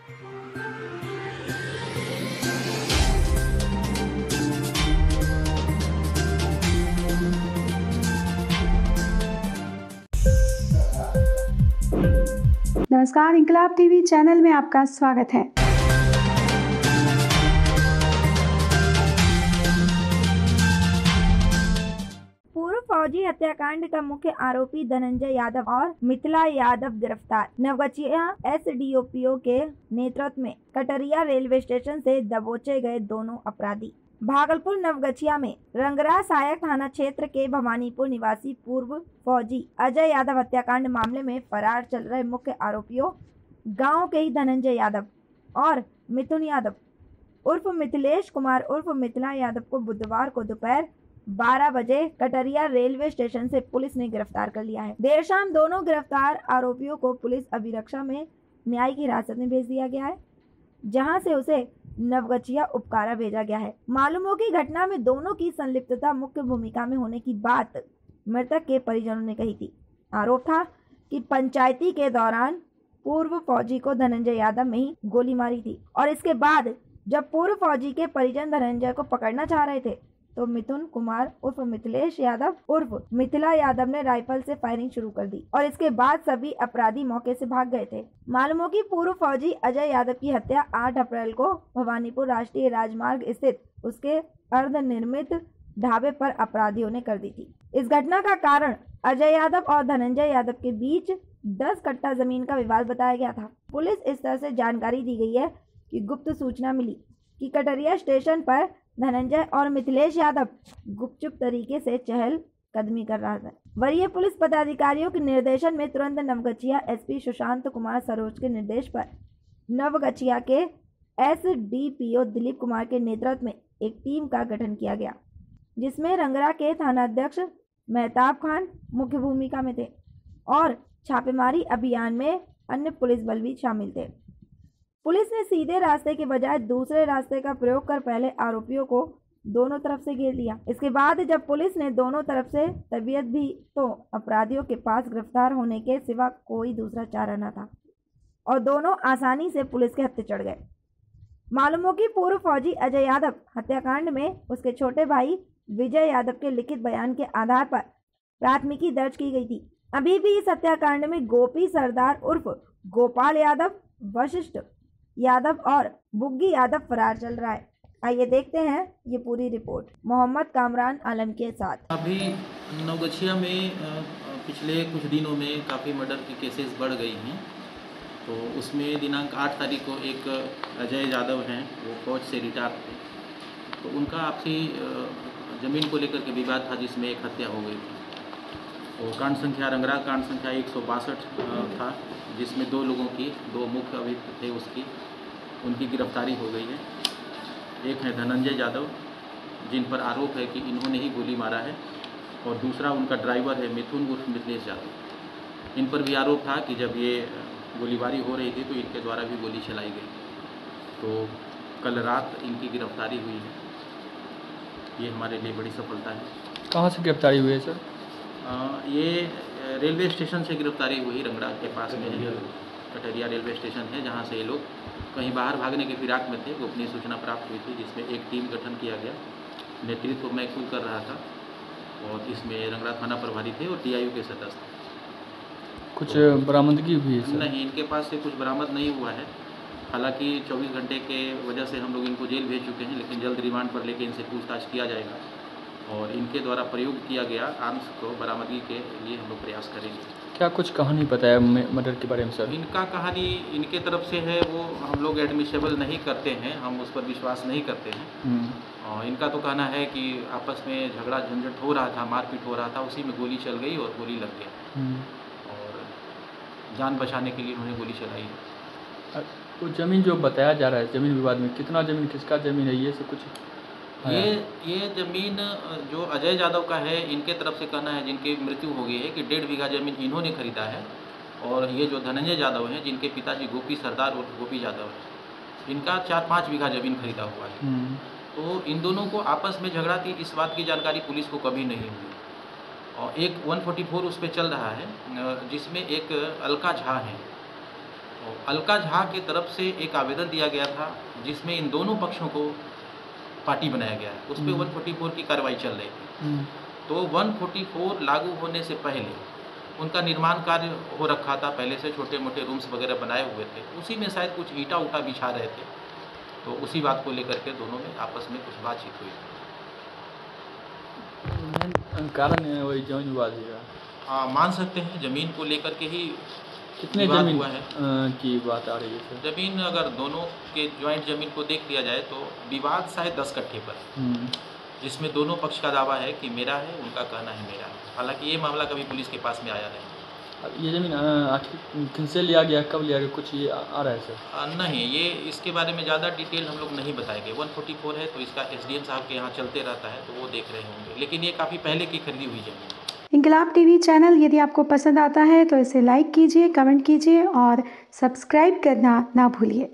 नमस्कार, इंकलाब TV channel में आपका स्वागत है। पूर्व फौजी हत्याकांड का मुख्य आरोपी धनंजय यादव और मिथिला यादव गिरफ्तार। नवगछिया एसडीओपीओ के नेतृत्व में कटरिया रेलवे स्टेशन से दबोचे गए दोनों अपराधी। भागलपुर नवगछिया में रंगरा सहायक थाना क्षेत्र के भवानीपुर निवासी पूर्व फौजी अजय यादव हत्याकांड मामले में फरार चल रहे मुख्य आरोपियों गांव के ही धनंजय यादव और मिथुन यादव उर्फ मिथिलेश कुमार उर्फ मिथिला यादव को बुधवार को दोपहर 12 बजे कटरिया रेलवे स्टेशन से पुलिस ने गिरफ्तार कर लिया है। देर शाम दोनों गिरफ्तार आरोपियों को पुलिस अभिरक्षा में न्यायिक हिरासत में भेज दिया गया है, जहां से उसे नवगछिया उपकारा भेजा गया है। मालूम हो कि घटना में दोनों की संलिप्तता मुख्य भूमिका में होने की बात मृतक के परिजनों ने कही थी। आरोप था कि पंचायती के दौरान पूर्व फौजी को धनंजय यादव में ही गोली मारी थी और इसके बाद जब पूर्व फौजी के परिजन धनंजय को पकड़ना चाह रहे थे तो मिथुन कुमार उर्फ मिथिलेश यादव उर्फ मिथिला यादव ने राइफल से फायरिंग शुरू कर दी और इसके बाद सभी अपराधी मौके से भाग गए थे। मालूम हो कि पूर्व फौजी अजय यादव की हत्या 8 अप्रैल को भवानीपुर राष्ट्रीय राजमार्ग स्थित उसके अर्धनिर्मित ढाबे पर अपराधियों ने कर दी थी। इस घटना का कारण अजय यादव और धनंजय यादव के बीच 10 कट्टा जमीन का विवाद बताया गया था। पुलिस इस तरह से जानकारी दी गई है कि गुप्त सूचना मिली कि कटरिया स्टेशन पर धनंजय और मिथिलेश यादव गुपचुप तरीके से चहल कदमी कर रहा था। वरीय पुलिस पदाधिकारियों के निर्देशन में तुरंत नवगछिया एसपी सुशांत कुमार सरोज के निर्देश पर नवगछिया के एसडीपीओ दिलीप कुमार के नेतृत्व में एक टीम का गठन किया गया, जिसमें रंगरा के थानाध्यक्ष मेहताब खान मुख्य भूमिका में थे और छापेमारी अभियान में अन्य पुलिस बल भी शामिल थे। पुलिस ने सीधे रास्ते के बजाय दूसरे रास्ते का प्रयोग कर पहले आरोपियों को दोनों तरफ से घेर लिया। इसके बाद जब पुलिस ने दोनों तरफ से तबीयत भी तो अपराधियों के पास गिरफ्तार होने के सिवा कोई दूसरा चारा न था और दोनों आसानी से पुलिस के हत्थे चढ़ गए। मालूम हो कि पूर्व फौजी अजय यादव हत्याकांड में उसके छोटे भाई विजय यादव के लिखित बयान के आधार पर प्राथमिकी दर्ज की गई थी। अभी भी इस हत्याकांड में गोपी सरदार उर्फ गोपाल यादव, वशिष्ठ यादव और बुग्गी यादव फरार चल रहा है। आइए देखते हैं ये पूरी रिपोर्ट मोहम्मद कामरान आलम के साथ। अभी नवगछिया में पिछले कुछ दिनों में काफ़ी मर्डर की केसेस बढ़ गई हैं, तो उसमें दिनांक 8 तारीख को एक अजय यादव हैं, वो फौज से रिटायर थे, तो उनका आपसी ज़मीन को लेकर के विवाद था जिसमें एक हत्या हो गई थी। तो कांड संख्या रंगरा कांड संख्या 162 था, जिसमें 2 लोगों की 2 मुख्य अभियुक्त थे उनकी गिरफ्तारी हो गई है। एक है धनंजय यादव, जिन पर आरोप है कि इन्होंने ही गोली मारा है, और दूसरा उनका ड्राइवर है मिथुन उर्फ मिथिलेश यादव। इन पर भी आरोप था कि जब ये गोलीबारी हो रही थी तो इनके द्वारा भी गोली चलाई गई। तो कल रात इनकी गिरफ्तारी हुई है, ये हमारे लिए बड़ी सफलता है। कहाँ से गिरफ्तारी हुई है सर? ये रेलवे स्टेशन से गिरफ्तारी हुई, रंगड़ा के पास में कटरिया रेलवे स्टेशन है, जहाँ से ये लोग कहीं बाहर भागने के फिराक में थे। गोपनीय सूचना प्राप्त हुई थी, जिसमें एक टीम गठन किया गया। नेतृत्व मैं खुद कर रहा था और इसमें रंगड़ा थाना प्रभारी थे और टीआईयू के सदस्य थे। कुछ बरामदगी हुई है सर? नहीं, इनके पास से कुछ बरामद नहीं हुआ है। हालांकि 24 घंटे के वजह से हम लोग इनको जेल भेज चुके हैं, लेकिन जल्द रिमांड पर लेके इनसे पूछताछ किया जाएगा और इनके द्वारा प्रयोग किया गया आर्म्स को बरामदगी के लिए हम लोग प्रयास करेंगे। क्या कुछ कहानी बताया मर्डर के बारे में सर? इनका कहानी इनके तरफ से है, वो हम लोग एडमिशेबल नहीं करते हैं, हम उस पर विश्वास नहीं करते हैं। और इनका तो कहना है कि आपस में झगड़ा झंझट हो रहा था, मारपीट हो रहा था, उसी में गोली चल गई और गोली लग गई और जान बचाने के लिए उन्होंने गोली चलाई है। वो ज़मीन जो बताया जा रहा है, ज़मीन विवाद में कितना ज़मीन किसका ज़मीन है, ये सब कुछ? ये ज़मीन जो अजय यादव का है, इनके तरफ से कहना है, जिनकी मृत्यु हो गई है, कि 1.5 बीघा ज़मीन इन्होंने खरीदा है। और ये जो धनंजय यादव हैं, जिनके पिताजी गोपी सरदार और गोपी यादव हैं, इनका 4-5 बीघा ज़मीन खरीदा हुआ है। तो इन दोनों को आपस में झगड़ा थी, इस बात की जानकारी पुलिस को कभी नहीं हुई। और एक 144 उस पर चल रहा है, जिसमें एक अलका झा है, और अलका झा की तरफ से एक आवेदन दिया गया था जिसमें इन दोनों पक्षों को पार्टी बनाया गया है। उस पर 144 की कार्रवाई चल रही थी। तो 144 लागू होने से पहले उनका निर्माण कार्य हो रखा था, पहले से छोटे मोटे रूम्स वगैरह बनाए हुए थे, उसी में शायद कुछ ईंटा उटा बिछा रहे थे। तो उसी बात को लेकर के दोनों में आपस में कुछ बातचीत हुई। कारण वही जमीन विवाद ही रहा। हाँ, मान सकते हैं ज़मीन को लेकर के ही कितने विवाद जमीन हुआ है। की बात आ रही है सर? ज़मीन अगर दोनों के ज्वाइंट ज़मीन को देख लिया जाए तो विवाद शायद 10 कट्ठे पर है, जिसमें दोनों पक्ष का दावा है कि मेरा है, उनका कहना है मेरा है। हालांकि ये मामला कभी पुलिस के पास में आया नहीं। अब ये ज़मीन आखिर किनसे लिया गया, कब लिया गया, कुछ ये आ रहा है सर? नहीं, ये इसके बारे में ज़्यादा डिटेल हम लोग नहीं बताएंगे। 144 है तो इसका एसडीएम साहब के यहाँ चलते रहता है, तो वो देख रहे होंगे, लेकिन ये काफ़ी पहले की खरीदी हुई ज़मीन है। इंकलाब टीवी चैनल यदि आपको पसंद आता है तो इसे लाइक कीजिए, कमेंट कीजिए और सब्सक्राइब करना ना भूलिए।